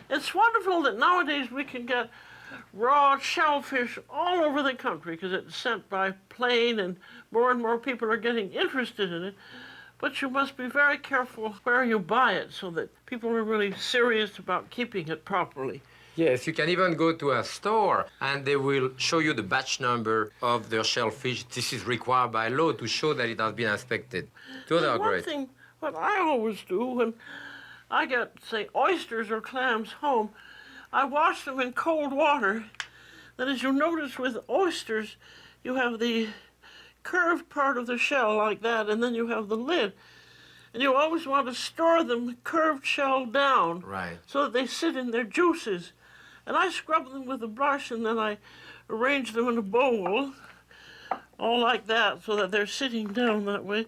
It's wonderful that nowadays we can get raw shellfish all over the country because it's sent by plane and more people are getting interested in it. But you must be very careful where you buy it so that people are really serious about keeping it properly. Yes, you can even go to a store and they will show you the batch number of their shellfish. This is required by law to show that it has been inspected. So they are One great. thing, what I always do when I get, say, oysters or clams home, I wash them in cold water. Then as you notice with oysters, you have the curved part of the shell like that, and then you have the lid. And you always want to store them curved shell down. Right. So that they sit in their juices. And I scrub them with a brush, and then I arrange them in a bowl, all like that, so that they're sitting down that way.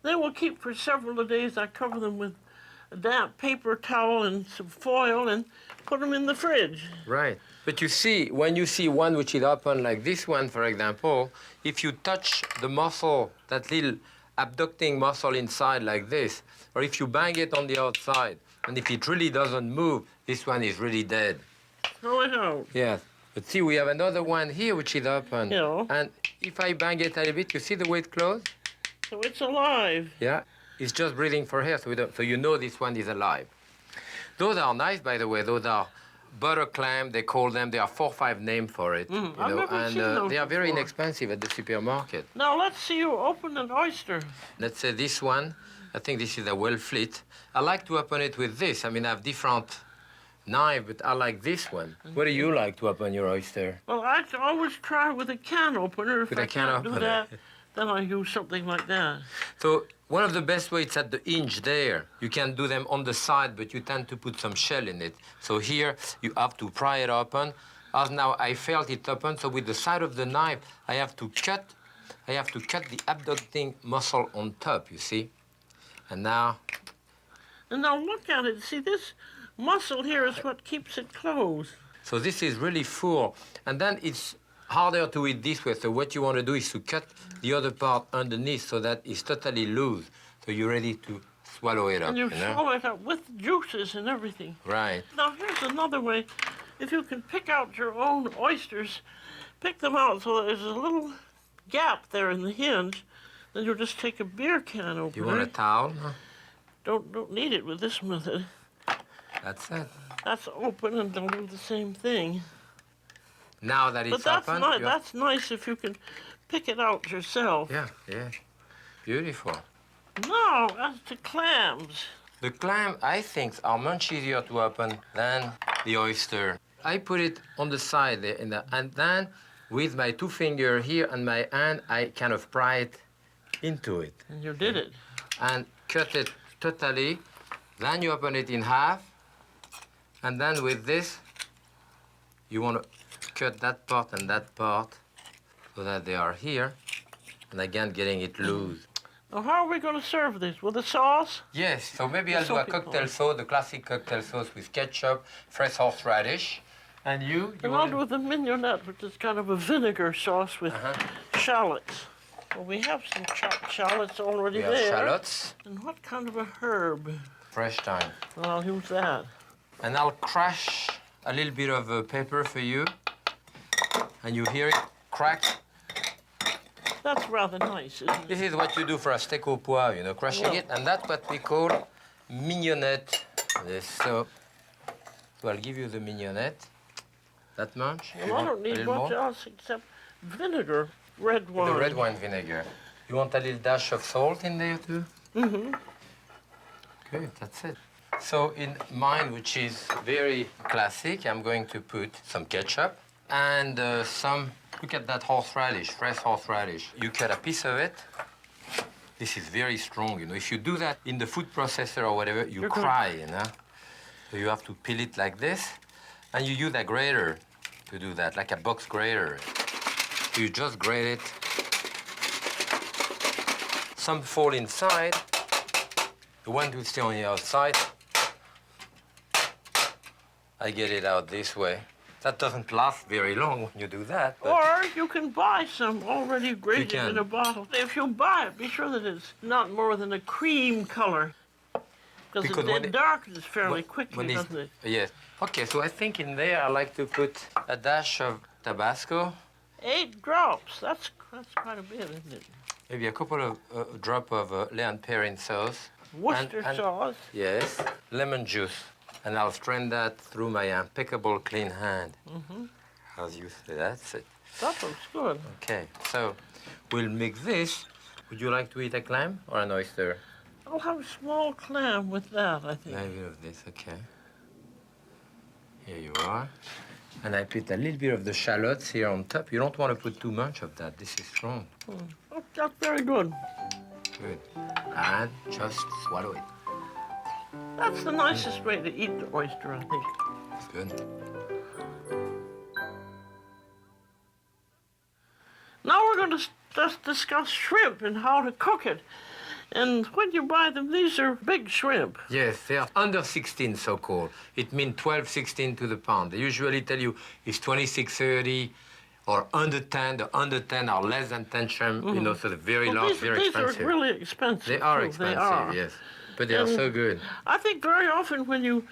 They will keep for several days. I cover them with a damp paper towel and some foil and put them in the fridge. Right. But you see, when you see one which is open like this one, for example, if you touch the muscle, that little abducting muscle inside like this, or if you bang it on the outside, and if it really doesn't move, this one is really dead. Throw it out. Yes. But see, we have another one here which is open. Yeah. And if I bang it a little bit, you see the way it closed? So it's alive. Yeah. It's just breathing for air, so you know this one is alive. Those are nice, by the way. Those are butter clam, they call them. There are 4 or 5 names for it. I've never seen those they are very before. inexpensive at the supermarket. Now let's see you open an oyster. Let's say this one, I think this is a well flit. I like to open it with this. I mean, I have different knife, but I like this one. What do you like to open your oyster? Well, I always try with a can opener. If With I a can can't do opener. that, then I use something like that. So one of the best ways is at the hinge there. You can do them on the side, but you tend to put some shell in it. So here you have to pry it open. As now I felt it open, so with the side of the knife, I have to cut the abducting muscle on top, you see? And now, And now look at it. See, this muscle here is what keeps it closed. so this is really full. And then it's harder to eat this way. So what you want to do is to cut the other part underneath so that it's totally loose. So you're ready to swallow it up, And you know? swallow it up with juices and everything. Right. Now, here's another way. If you can pick out your own oysters, pick them out so there's a little gap there in the hinge, then you'll just take a beer can opener. You want a towel? Huh? Don't need it with this method. That's it. That's open, and they'll do the same thing. Now that But it's that's open, nice. you- That's nice if you can pick it out yourself. yeah, yeah. Beautiful. Now, as to clams. The clam, I think, are much easier to open than the oyster. I put it on the side there, and then with my 2 fingers here and my hand, I kind of pry it into it And you did it. and cut it totally. Then you open it in half, and then with this, you want to cut that part and that part so that they are here, and again getting it loose. Now, how are we going to serve this? With a sauce? Yes, so maybe I'll do a Soapy cocktail corn. sauce, the classic cocktail sauce with ketchup, fresh horseradish. And you And I'll do with a mignonette, which is kind of a vinegar sauce with shallots. Well, we have some chopped shallots already we have there. shallots, And what kind of a herb? fresh thyme. Well, I'll use that. And I'll crush a little bit of pepper for you. And you hear it crack. That's rather nice, isn't it? This is what you do for a steak au pois, you know, crushing Yeah. it. And that's what we call mignonette. This, so I'll give you the mignonette. That much? You Well, I want don't a need little much more? else except vinegar, red wine. The red wine vinegar. You want a little dash of salt in there too? Mm-hmm. Good, that's it. So in mine, which is very classic, I'm going to put some ketchup and some, look at that horseradish, fresh horseradish. You cut a piece of it. This is very strong, you know. If you do that in the food processor or whatever, you You're good. cry, you know. So you have to peel it like this, and you use a grater to do that, like a box grater. You just grate it. Some fall inside. The one to stay on the outside, I get it out this way. That doesn't last very long when you do that. But Or you can buy some already grated can. in a bottle. If you buy it, be sure that it's not more than a cream color. Because Because when it it- darkens fairly when quickly, it's- doesn't it? Yes. Okay, so I think in there I like to put a dash of Tabasco, 8 drops. That's quite a bit, isn't it? maybe a couple of drop of Leon Perrin sauce. Worcester and- sauce. Yes, lemon juice. And I'll strain that through my impeccable clean hand. As you say, that's it. That looks good. Okay, so we'll mix this. Would you like to eat a clam or an oyster? I'll have a small clam with that, I think. Maybe of this, okay. Here you are. And I put a little bit of the shallots here on top. You don't want to put too much of that. This is strong. Oh, that's very good. Good. And just swallow it. That's the nicest way to eat the oyster, I think. Good. Now we're going to just discuss shrimp and how to cook it. And when you buy them, these are big shrimp. Yes, they are under 16, so-called. It means 12, 16 to the pound. They usually tell you it's 26.30 or under 10. The under 10 are less than 10 shrimp, you know, so they're very large, very expensive. These are really expensive. They are too. expensive, They are. yes. But they are so good. I think very often when you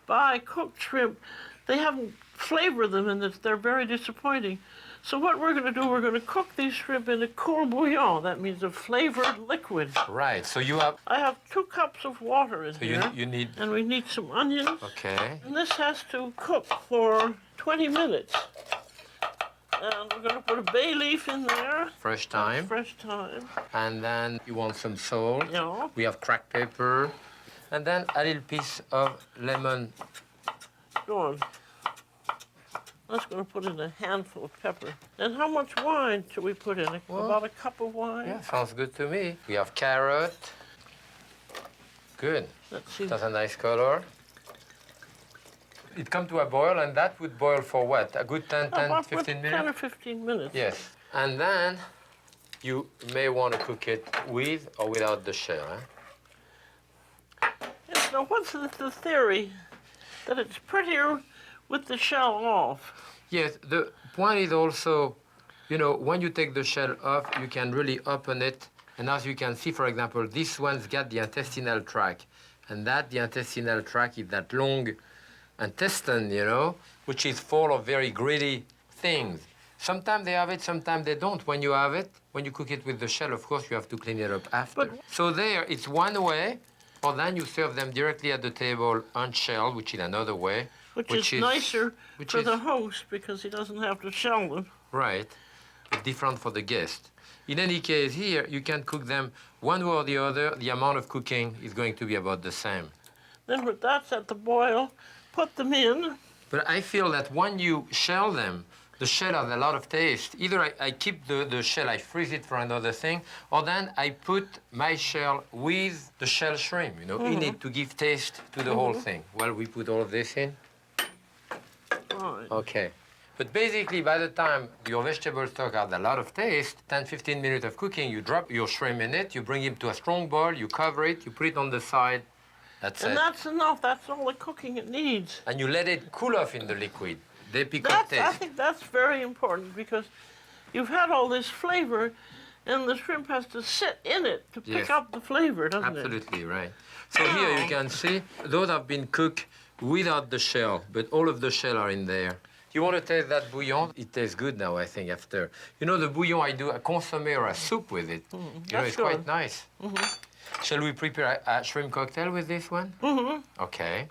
buy cooked shrimp, they haven't flavored them and they're very disappointing. So what we're going to do, we're going to cook these shrimp in a cool bouillon. That means a flavored liquid. Right, so you have... I have 2 cups of water in So here. you need... And we need some onions. Okay. And this has to cook for 20 minutes. And we're going to put a bay leaf in there. Fresh thyme. Fresh thyme. And then you want some salt. Yeah. We have cracked pepper. And then a little piece of lemon. Go on. That's going to put in a handful of pepper. And how much wine should we put in it? Well, about a cup of wine? Yeah, sounds good to me. We have carrot. Good. Let's see. That's a nice color. It comes to a boil, and that would boil for what? A good 10, About 15 minutes? 10 or 15 minutes. Yes. And then you may want to cook it with or without the shell. Eh? Yes, now, what's the theory that it's prettier with the shell off? Yes, the point is also, you know, when you take the shell off, you can really open it. And as you can see, for example, this one's got the intestinal tract. And the intestinal tract is that long intestine, you know, which is full of very gritty things. Sometimes they have it, sometimes they don't. When you have it, when you cook it with the shell, of course, you have to clean it up after. So there, it's one way, or then you serve them directly at the table unshelled, which is another way. Which is nicer for the host because he doesn't have to shell them. Right, but different for the guest. In any case, here, you can cook them one way or the other. The amount of cooking is going to be about the same. Then with that's at the boil, put them in. But I feel that when you shell them, the shell has a lot of taste. Either I keep the shell, I freeze it for another thing, or then I put my shell with the shell shrimp, you know, in it to give taste to the whole thing. Well, we put all of this in. Right. Okay. But basically, by the time your vegetable stock has a lot of taste, 10, 15 minutes of cooking, you drop your shrimp in it, you bring it to a strong boil, you cover it, you put it on the side. That's it. And that's enough. That's all the cooking it needs. And you let it cool off in the liquid. They pick up taste. I think that's very important because you've had all this flavor and the shrimp has to sit in it to pick Yes. up the flavor, doesn't it? Absolutely right. So here you can see those have been cooked without the shell, but all of the shell are in there. You want to taste that bouillon? It tastes good now, I think, after. You know, the bouillon, I do a consommé or a soup with it. You know, That's it's good. quite nice. Shall we prepare a shrimp cocktail with this one? Okay.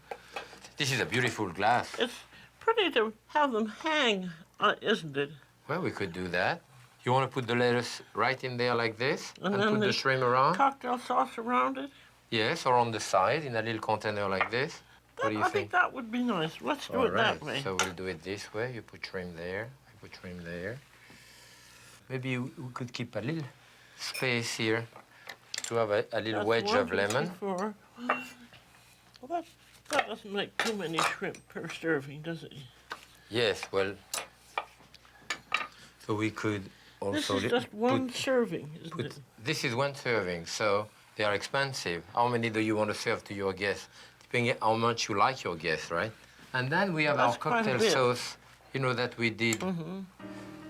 This is a beautiful glass. It's pretty to have them hang, isn't it? Well, we could do that. You want to put the lettuce right in there like this and then put the shrimp around? Cocktail sauce around it. Yes, or on the side in a little container like this. What do you I think? think that would be nice. Let's do All it right, that way. so we'll do it this way. You put shrimp there, I put shrimp there. Maybe we could keep a little space here to have a little That's wedge one, of two, lemon. three, four. Well, that doesn't make too many shrimp per serving, does it? Yes, well, so we could This also is just one serving, isn't it? this is one serving, so they are expensive. How many do you want to serve to your guests? Depending how much you like your guests, right? And then we have That's our quite a cocktail bit. sauce, you know, that we did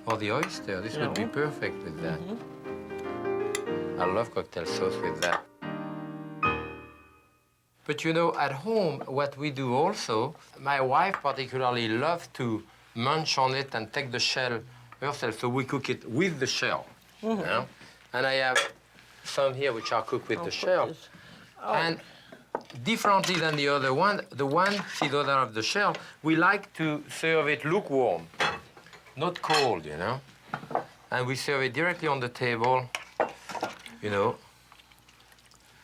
for the oyster. This would be Yeah. perfect with that. I love cocktail sauce with that. But you know, at home, what we do also, my wife particularly loves to munch on it and take the shell herself, so we cook it with the shell. You know? And I have some here which are cooked with I'll the put shell. this- And differently than the other one, see the other of the shell, we like to serve it lukewarm, not cold, you know? And we serve it directly on the table, you know,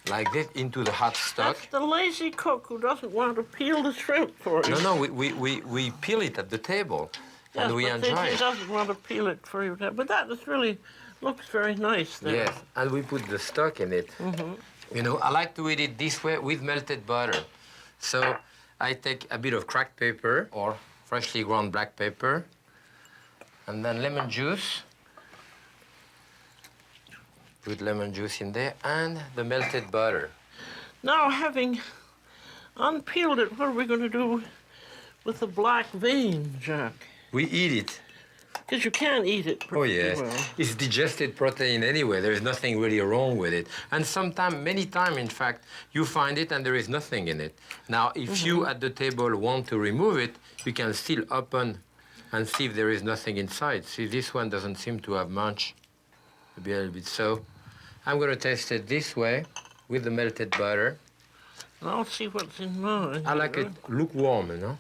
like this into the hot stock. That's the lazy cook who doesn't want to peel the shrimp for you. No, we peel it at the table, Yes, and we but enjoy he it. doesn't want to peel it for you. But that is really looks very nice there. Yes, and we put the stock in it. You know, I like to eat it this way with melted butter. So I take a bit of cracked pepper or freshly ground black pepper, and then lemon juice. Put lemon juice in there and the melted butter. Now, having unpeeled it, what are we going to do with the black vein, Jack? We eat it. Because you can eat it Oh, pretty yes. well. It's digested protein anyway. There is nothing really wrong with it. And sometimes, many times, in fact, you find it and there is nothing in it. Now, if you at the table want to remove it, you can still open and see if there is nothing inside. See, this one doesn't seem to have much. Maybe a little bit so. I'm going to taste it this way with the melted butter. I'll see what's in mine. I like it lukewarm, you know.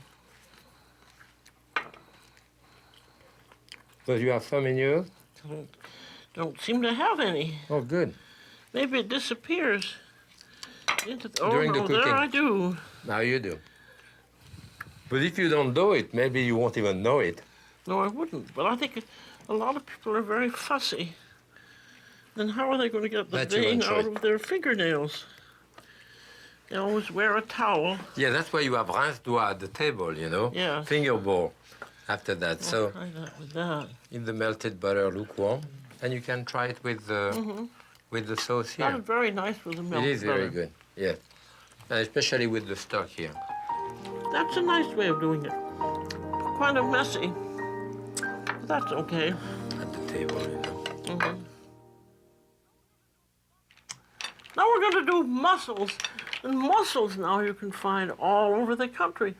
So you have some in yours? Don't seem to have any. Oh, good. Maybe it disappears into the... Oh, During no, the cooking. there I do. Now you do. But if you don't do it, maybe you won't even know it. No, I wouldn't. But I think a lot of people are very fussy. Then how are they going to get the That's your vein own out choice. of their fingernails? They always wear a towel. Yeah, that's why you have rince-doigt at the table, you know? Yeah. Finger bowl after that. So Try that with that. in the melted butter lukewarm, and you can try it with the sauce That here. is very nice with the milk It is very butter. good, yeah. And especially with the stock here. That's a nice way of doing it. Kind of messy. But that's okay. At the table, you know. Now we're going to do mussels. And mussels now you can find all over the country.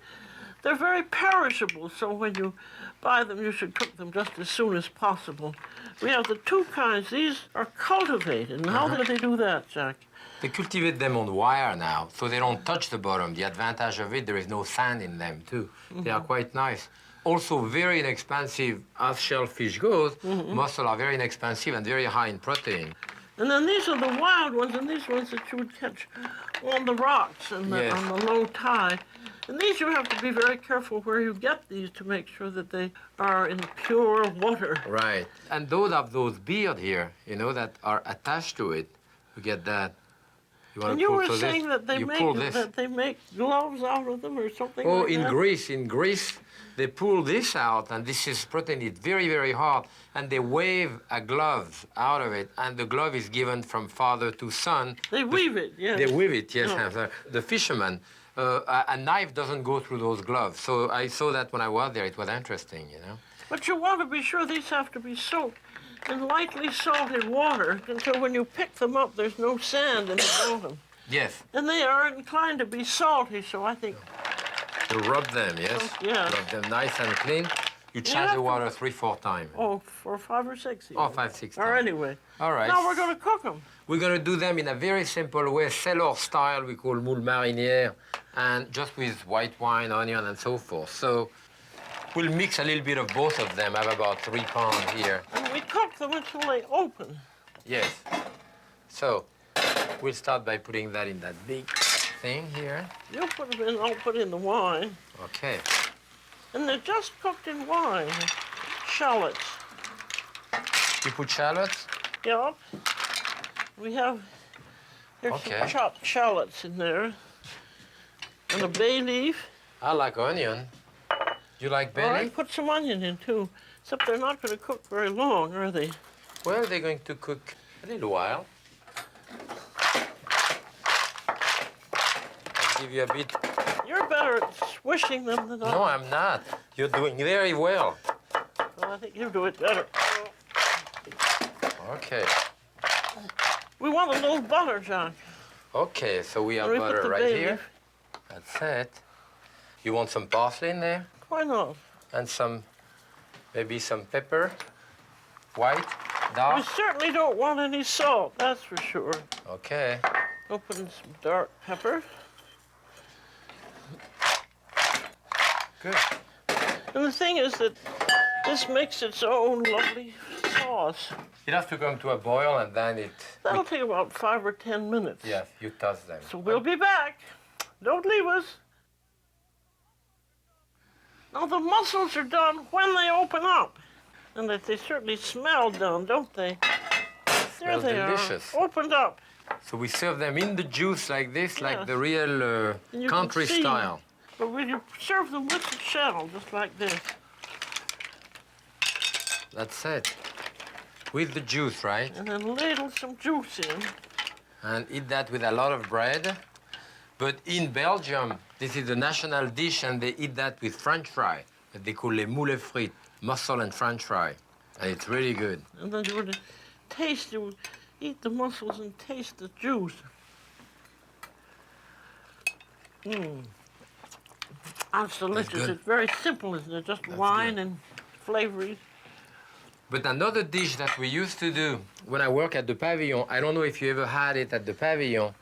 They're very perishable, so when you buy them, you should cook them just as soon as possible. We have the two kinds. These are cultivated. And how do they do that, Jack? They cultivate them on wire now, so they don't touch the bottom. The advantage of it, there is no sand in them, too. They are quite nice. Also very inexpensive as shellfish goes. Mussels are very inexpensive and very high in protein. And then these are the wild ones, and these ones that you would catch on the rocks and Yes. on the low tide. And these you have to be very careful where you get these to make sure that they are in pure water. Right. And those have those beard here, you know, that are attached to it. You get that. You want And to you pull were so saying this, that they you pull make this. gloves out of them or something Oh, like in that? Greece, they pull this out, and this is protein. It's very, very hard, and they wave a glove out of it, and the glove is given from father to son. They weave it, yes. They weave it, yes. Oh. The fisherman, a knife doesn't go through those gloves. So I saw that when I was there. It was interesting, you know. But you want to be sure these have to be soaked in lightly salted water until when you pick them up, there's no sand in the bottom. Yes. And they are inclined to be salty, so I think To rub them, yes. Yeah. Rub them nice and clean. You change have the to- water 3-4 times. for 5 or 6 Oh, even. 5-6 Or times. anyway. All right. Now we're going to cook them. We're going to do them in a very simple way, cellar style, we call moule marinière, and just with white wine, onion, and so forth. So we'll mix a little bit of both of them. I have about 3 pounds here. And we cook them until they open. Yes. So we'll start by putting that in that big thing here. You put them in, I'll put in the wine. Okay. And they're just cooked in wine. Shallots. You put shallots? Yeah. We have, there's Okay. some chopped shallots in there. And a bay leaf. I like onion. You like All right, belly? put some onion in too. Except they're not going to cook very long, are they? Well, they're going to cook a little while. I'll give you a bit. You're better at swishing them than I No, I'm not. You're doing very well. Well, I think you do it better. Okay. We want a little butter, John. Okay, so we have And we put butter the right bay here. leaf. That's it. You want some parsley in there? Why not? And some, maybe some pepper? White? We Dark? certainly don't want any salt, that's for sure. Okay. We'll put in some dark pepper. Good. And the thing is that this makes its own lovely sauce. It has to come to a boil and then it... That'll take about 5 or 10 minutes. Yes, you toss them. So we'll be back. Don't leave us. Now the mussels are done when they open up. And they certainly smell done, don't they? There Smells they delicious. are, opened up. So we serve them in the juice like this, like Yes. the real And you country can see, style. But when you serve them with the shell, just like this. That's it. With the juice, right? And then ladle some juice in. And eat that with a lot of bread. But in Belgium, this is the national dish, and they eat that with French fry. That they call les moules frites, mussel and French fry. And it's really good. And then you would taste, you would eat the mussels and taste the juice. That's delicious. good. It's very simple, isn't it? Just wine good. and flavoring. But another dish that we used to do when I work at the Pavilion, I don't know if you ever had it at the Pavilion,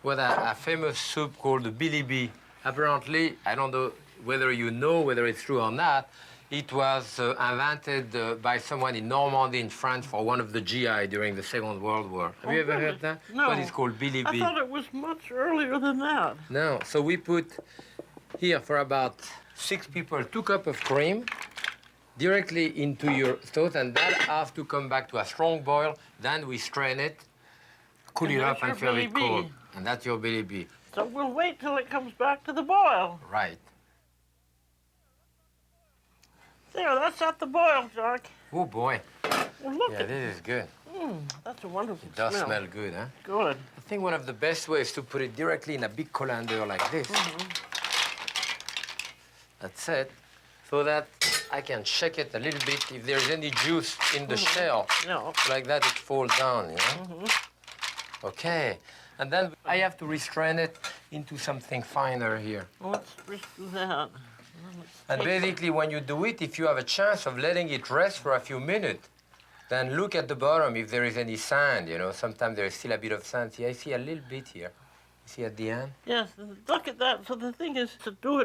was a famous soup called the Billy Bee. Apparently, I don't know whether you know whether it's true or not, it was invented by someone in Normandy in France for one of the GI during the Second World War. Have you ever really? heard that? No. But it's called Billy I Bee. thought it was much earlier than that. No, so we put here for about 6 people 2 cups of cream directly into your sauce, and that has to come back to a strong boil. Then we strain it, cool And it that's off, and your serve it Billy cold. Bee. And that's your Billy Bee. So we'll wait till it comes back to the boil. Right. There, that's at the boil, Jack. Oh boy. Well, look Yeah, at this is good. that's a wonderful It does smell good, huh? Good. I think one of the best ways is to put it directly in a big colander like this. That's it. So that I can shake it a little bit if there's any juice in the shell. No. Like that, it falls down, you know? Okay. And then I have to restrain it into something finer here. Let's just do that. And basically, when you do it, if you have a chance of letting it rest for a few minutes, then look at the bottom if there is any sand, you know. Sometimes there is still a bit of sand. See, I see a little bit here. See at the end? Yes, look at that. So the thing is to do it